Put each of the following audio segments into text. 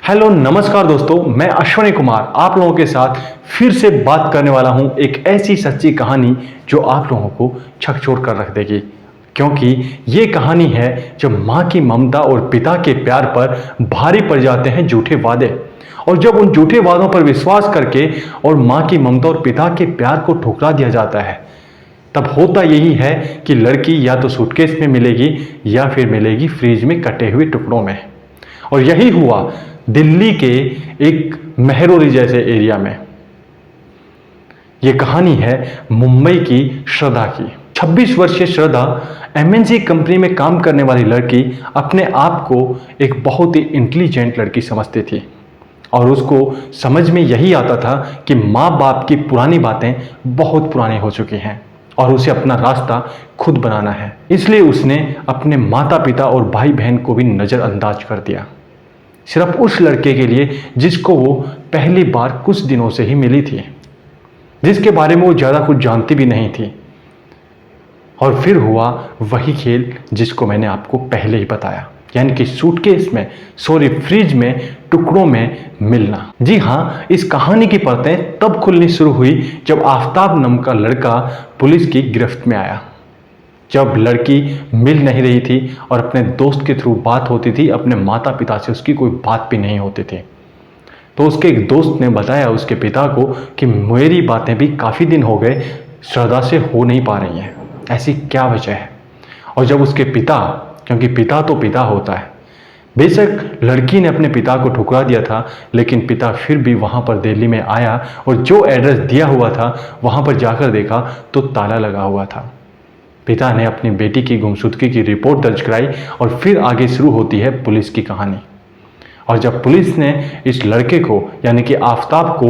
Hello नमस्कार दोस्तों, मैं अश्विनी कुमार आप लोगों के साथ फिर से बात करने वाला हूं एक ऐसी सच्ची कहानी जो आप लोगों को झकझोर कर रख देगी। क्योंकि ये कहानी है जब माँ की ममता और पिता के प्यार पर भारी पड़ जाते हैं झूठे वादे, और जब उन झूठे वादों पर विश्वास करके और माँ की ममता और पिता के प्यार को ठुकरा दिया जाता है, तब होता यही है कि लड़की या तो सूटकेस में मिलेगी या फिर मिलेगी फ्रिज में कटे हुए टुकड़ों में। और यही हुआ दिल्ली के एक मेहरोली जैसे एरिया में। यह कहानी है मुंबई की श्रद्धा की। 26 वर्षीय श्रद्धा एमएनसी कंपनी में काम करने वाली लड़की अपने आप को एक बहुत ही इंटेलिजेंट लड़की समझती थी, और उसको समझ में यही आता था कि माँ बाप की पुरानी बातें बहुत पुरानी हो चुकी हैं और उसे अपना रास्ता खुद बनाना है। इसलिए उसने अपने माता पिता और भाई बहन को भी नज़रअंदाज कर दिया, सिर्फ उस लड़के के लिए जिसको वो पहली बार कुछ दिनों से ही मिली थी, जिसके बारे में वो ज़्यादा कुछ जानती भी नहीं थी। और फिर हुआ वही खेल जिसको मैंने आपको पहले ही बताया, यानी कि सूटकेस में फ्रिज में टुकड़ों में मिलना। जी हाँ, इस कहानी की परतें तब खुलनी शुरू हुई जब आफताब नाम का लड़का पुलिस की गिरफ्त में आया। जब लड़की मिल नहीं रही थी और अपने दोस्त के थ्रू बात होती थी, अपने माता पिता से उसकी कोई बात भी नहीं होती थी, तो उसके एक दोस्त ने बताया उसके पिता को कि मेरी बातें भी काफ़ी दिन हो गए श्रद्धा से हो नहीं पा रही हैं, ऐसी क्या वजह है। और जब उसके पिता, क्योंकि पिता तो पिता होता है, बेशक लड़की ने अपने पिता को ठुकरा दिया था, लेकिन पिता फिर भी वहाँ पर दिल्ली में आया और जो एड्रेस दिया हुआ था वहाँ पर जाकर देखा तो ताला लगा हुआ था। पिता ने अपनी बेटी की गुमशुदगी की रिपोर्ट दर्ज कराई और फिर आगे शुरू होती है पुलिस की कहानी। और जब पुलिस ने इस लड़के को, यानी कि आफताब को,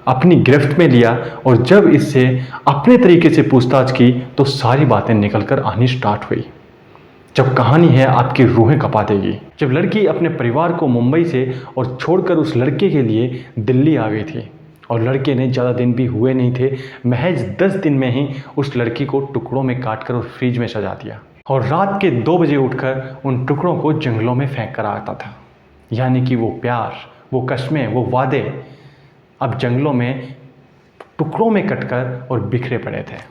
अपनी गिरफ्त में लिया और जब इससे अपने तरीके से पूछताछ की तो सारी बातें निकल कर आनी स्टार्ट हुई। जब कहानी है आपकी रूहें कँपा देगी। जब लड़की अपने परिवार को मुंबई से और छोड़कर उस लड़के के लिए दिल्ली आ गई थी, और लड़के ने ज़्यादा दिन भी हुए नहीं थे, महज 10 दिन में ही उस लड़की को टुकड़ों में काटकर और फ्रिज में सजा दिया, और रात के 2 बजे उठकर उन टुकड़ों को जंगलों में फेंक कर आता था। यानी कि वो प्यार, वो कस्में, वो वादे अब जंगलों में टुकड़ों में कटकर और बिखरे पड़े थे।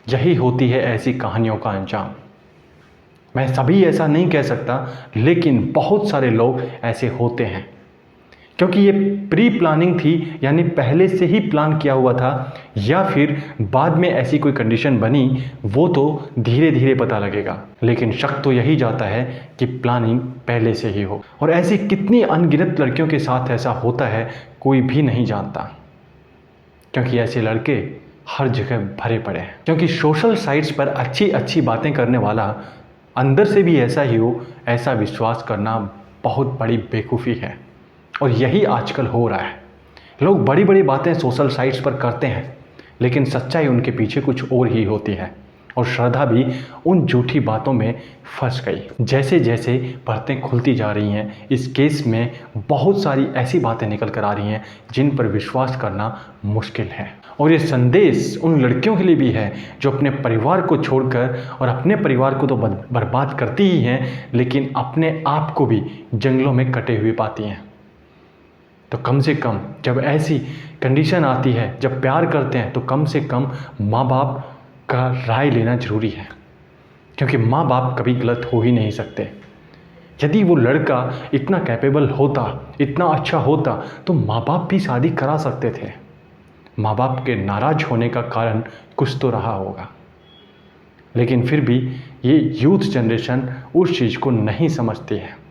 यही होती है ऐसी कहानियों का अंजाम। मैं सभी ऐसा नहीं कह सकता, लेकिन बहुत सारे लोग ऐसे होते हैं, क्योंकि ये प्री प्लानिंग थी, यानी पहले से ही प्लान किया हुआ था, या फिर बाद में ऐसी कोई कंडीशन बनी, वो तो धीरे धीरे पता लगेगा। लेकिन शक तो यही जाता है कि प्लानिंग पहले से ही हो। और ऐसी कितनी अनगिनत लड़कियों के साथ ऐसा होता है कोई भी नहीं जानता, क्योंकि ऐसे लड़के हर जगह भरे पड़े हैं। क्योंकि सोशल साइट्स पर अच्छी अच्छी बातें करने वाला अंदर से भी ऐसा ही हो, ऐसा विश्वास करना बहुत बड़ी बेवकूफ़ी है। और यही आजकल हो रहा है। लोग बड़ी बड़ी बातें सोशल साइट्स पर करते हैं, लेकिन सच्चाई उनके पीछे कुछ और ही होती है। और श्रद्धा भी उन झूठी बातों में फंस गई। जैसे जैसे परतें खुलती जा रही हैं, इस केस में बहुत सारी ऐसी बातें निकल कर आ रही हैं जिन पर विश्वास करना मुश्किल है। और ये संदेश उन लड़कियों के लिए भी है जो अपने परिवार को छोड़कर, और अपने परिवार को तो बर्बाद करती ही हैं, लेकिन अपने आप को भी जंगलों में कटे हुए पाती हैं। तो कम से कम जब ऐसी कंडीशन आती है, जब प्यार करते हैं, तो कम से कम माँ बाप का राय लेना ज़रूरी है, क्योंकि माँ बाप कभी गलत हो ही नहीं सकते। यदि वो लड़का इतना कैपेबल होता, इतना अच्छा होता, तो माँ बाप भी शादी करा सकते थे। माँ बाप के नाराज होने का कारण कुछ तो रहा होगा, लेकिन फिर भी ये यूथ जनरेशन उस चीज़ को नहीं समझती है।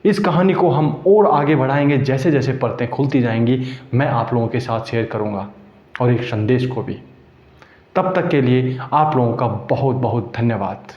इस कहानी को हम और आगे बढ़ाएंगे, जैसे जैसे परतें खुलती जाएंगी मैं आप लोगों के साथ शेयर करूंगा, और एक संदेश को भी। तब तक के लिए आप लोगों का बहुत बहुत धन्यवाद।